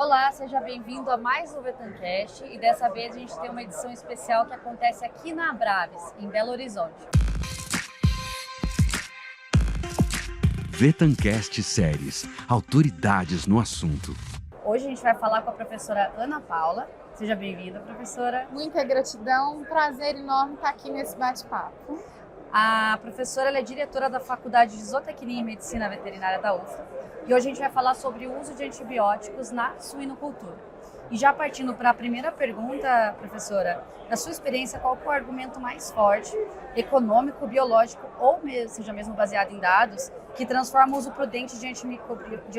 Olá, seja bem-vindo a mais um Vetancast e dessa vez a gente tem uma edição especial que acontece aqui na Abraves, em Belo Horizonte. Vetancast Séries, autoridades no assunto. Hoje a gente vai falar com a professora Ana Paula. Seja bem-vinda, professora. Muita gratidão, um prazer enorme estar aqui nesse bate-papo. A professora ela é diretora da Faculdade de Zootecnia e Medicina Veterinária da UFRA e hoje a gente vai falar sobre o uso de antibióticos na suinocultura. E já partindo para a primeira pergunta, professora, na sua experiência, qual é o argumento mais forte, econômico, biológico ou seja mesmo baseado em dados, que transforma o uso prudente de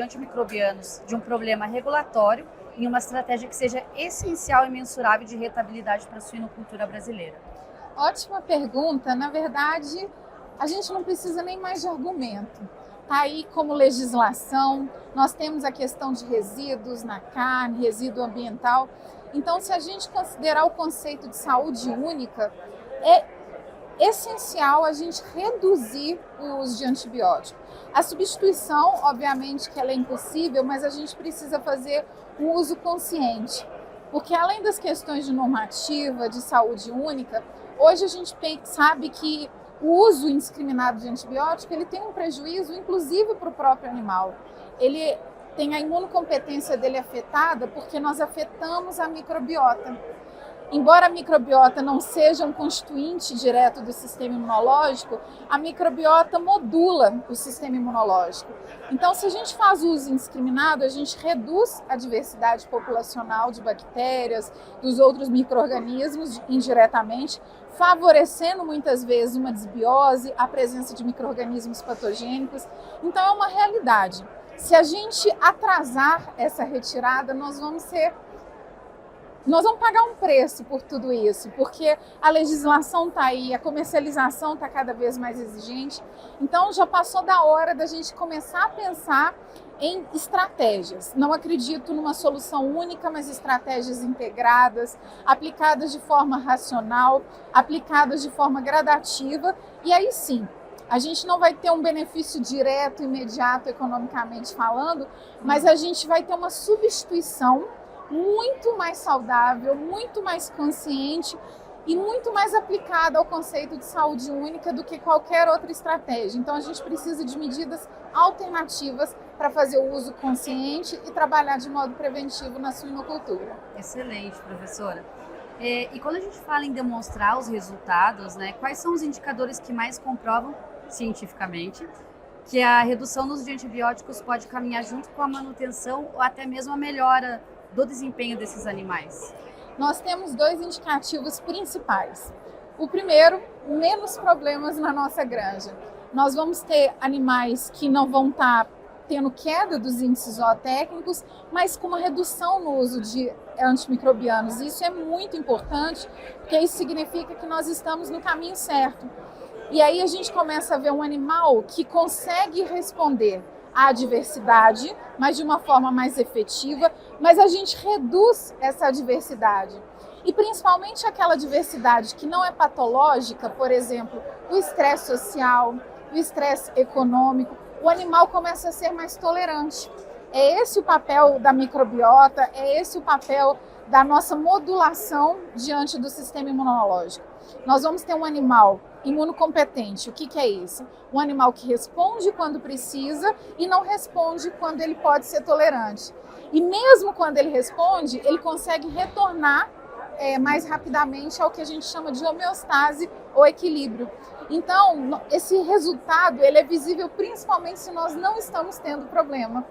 antimicrobianos de um problema regulatório em uma estratégia que seja essencial e mensurável de rentabilidade para a suinocultura brasileira? Ótima pergunta. Na verdade, a gente não precisa nem mais de argumento. Está aí como legislação, nós temos a questão de resíduos na carne, resíduo ambiental. Então, se a gente considerar o conceito de saúde única, é essencial a gente reduzir o uso de antibiótico. A substituição, obviamente, que ela é impossível, mas a gente precisa fazer um uso consciente. Porque além das questões de normativa, de saúde única, hoje a gente sabe que o uso indiscriminado de antibiótico ele tem um prejuízo, inclusive para o próprio animal. Ele tem a imunocompetência dele afetada porque nós afetamos a microbiota. Embora a microbiota não seja um constituinte direto do sistema imunológico, a microbiota modula o sistema imunológico. Então, se a gente faz uso indiscriminado, a gente reduz a diversidade populacional de bactérias, dos outros micro-organismos indiretamente, favorecendo muitas vezes uma desbiose, a presença de micro-organismos patogênicos. Então, é uma realidade. Se a gente atrasar essa retirada, nós vamos pagar um preço por tudo isso, porque a legislação está aí, a comercialização está cada vez mais exigente. Então, já passou da hora da gente começar a pensar em estratégias. Não acredito numa solução única, mas estratégias integradas, aplicadas de forma racional, aplicadas de forma gradativa. E aí sim, a gente não vai ter um benefício direto, imediato, economicamente falando, mas a gente vai ter uma substituição muito mais saudável, muito mais consciente e muito mais aplicada ao conceito de saúde única do que qualquer outra estratégia. Então a gente precisa de medidas alternativas para fazer o uso consciente e trabalhar de modo preventivo na suinocultura. Excelente, professora. E quando a gente fala em demonstrar os resultados, né, quais são os indicadores que mais comprovam cientificamente que a redução no uso de antibióticos pode caminhar junto com a manutenção ou até mesmo a melhora do desempenho desses animais? Nós temos dois indicativos principais. O primeiro, menos problemas na nossa granja. Nós vamos ter animais que não vão estar tendo queda dos índices zootécnicos, mas com uma redução no uso de antimicrobianos. Isso é muito importante, porque isso significa que nós estamos no caminho certo. E aí a gente começa a ver um animal que consegue responder à diversidade, mas de uma forma mais efetiva, mas a gente reduz essa diversidade. E principalmente aquela diversidade que não é patológica, por exemplo, o estresse social, o estresse econômico, o animal começa a ser mais tolerante. É esse o papel da microbiota, é esse o papel da nossa modulação diante do sistema imunológico. Nós vamos ter um animal imunocompetente. O que é isso? Um animal que responde quando precisa e não responde quando ele pode ser tolerante. E mesmo quando ele responde, ele consegue retornar mais rapidamente ao que a gente chama de homeostase ou equilíbrio. Então, esse resultado ele é visível principalmente se nós não estamos tendo problema.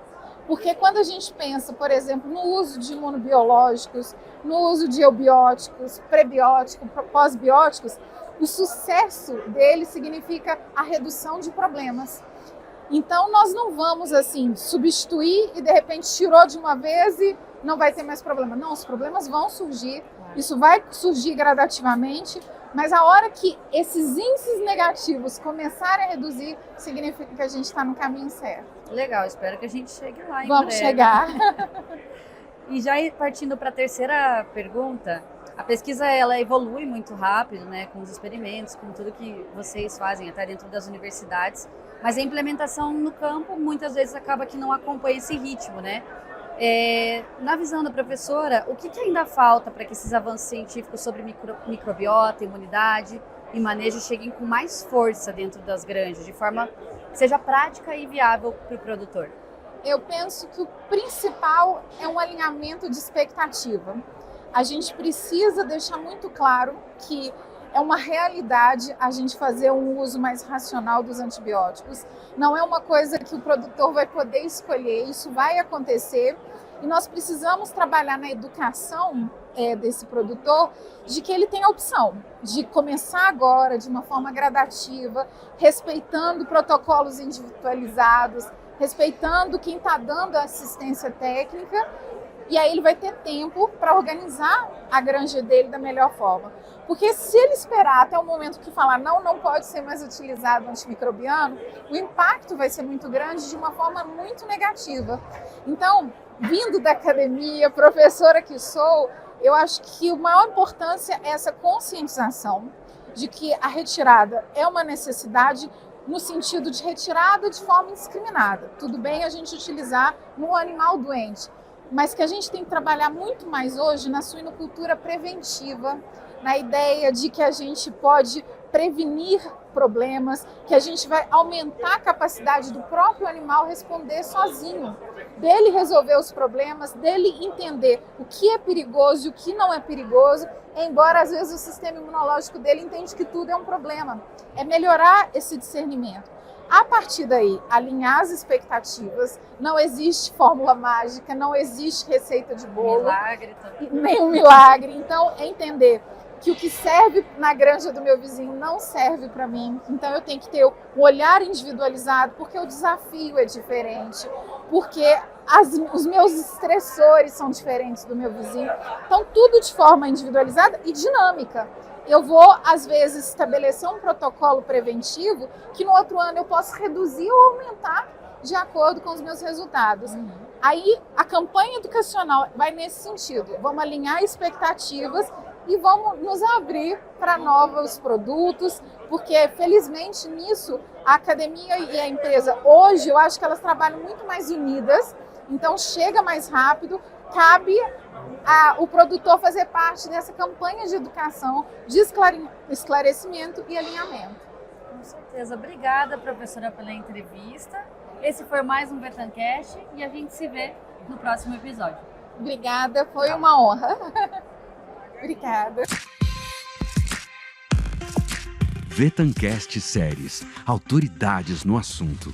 Porque quando a gente pensa, por exemplo, no uso de imunobiológicos, no uso de eubióticos, prebióticos, pós-bióticos, o sucesso dele significa a redução de problemas. Então, nós não vamos, assim, substituir e, de repente, tirou de uma vez e não vai ter mais problema. Não, os problemas vão surgir, isso vai surgir gradativamente, mas a hora que esses índices negativos começarem a reduzir, significa que a gente está no caminho certo. Legal, espero que a gente chegue lá em Vamos breve. chegar. E já partindo para a terceira pergunta, a pesquisa ela evolui muito rápido, né, com os experimentos, com tudo que vocês fazem até dentro das universidades, mas a implementação no campo muitas vezes acaba que não acompanha esse ritmo, né? Na visão da professora, o que ainda falta para que esses avanços científicos sobre microbiota, imunidade e manejo cheguem com mais força dentro das granjas, de forma que seja prática e viável para o produtor? Eu penso que o principal é um alinhamento de expectativa. A gente precisa deixar muito claro que é uma realidade a gente fazer um uso mais racional dos antibióticos. Não é uma coisa que o produtor vai poder escolher, isso vai acontecer. E nós precisamos trabalhar na educação desse produtor de que ele tem a opção de começar agora de uma forma gradativa, respeitando protocolos individualizados, respeitando quem está dando a assistência técnica. E aí ele vai ter tempo para organizar a granja dele da melhor forma. Porque se ele esperar até o momento que falar não pode ser mais utilizado antimicrobiano, o impacto vai ser muito grande de uma forma muito negativa. Então, vindo da academia, professora que sou, eu acho que a maior importância é essa conscientização de que a retirada é uma necessidade no sentido de retirada de forma indiscriminada. Tudo bem a gente utilizar no animal doente, mas que a gente tem que trabalhar muito mais hoje na suinocultura preventiva, na ideia de que a gente pode prevenir problemas, que a gente vai aumentar a capacidade do próprio animal responder sozinho, dele resolver os problemas, dele entender o que é perigoso e o que não é perigoso, embora às vezes o sistema imunológico dele entende que tudo é um problema. É melhorar esse discernimento. A partir daí, alinhar as expectativas, não existe fórmula mágica, não existe receita de bolo, Milagre nenhum milagre. Então, é entender que o que serve na granja do meu vizinho não serve para mim. Então, eu tenho que ter um olhar individualizado, porque o desafio é diferente, porque os meus estressores são diferentes do meu vizinho. Então, tudo de forma individualizada e dinâmica. Eu vou, às vezes, estabelecer um protocolo preventivo que no outro ano eu posso reduzir ou aumentar de acordo com os meus resultados. Aí, a campanha educacional vai nesse sentido. Vamos alinhar expectativas e vamos nos abrir para novos produtos, porque, felizmente, nisso, a academia e a empresa, hoje, eu acho que elas trabalham muito mais unidas, então chega mais rápido, cabe o produtor fazer parte dessa campanha de educação, de esclarecimento e alinhamento. Com certeza. Obrigada, professora, pela entrevista. Esse foi mais um Vetancast e a gente se vê no próximo episódio. Obrigada, foi uma honra. Obrigada. Vetancast Séries, autoridades no assunto.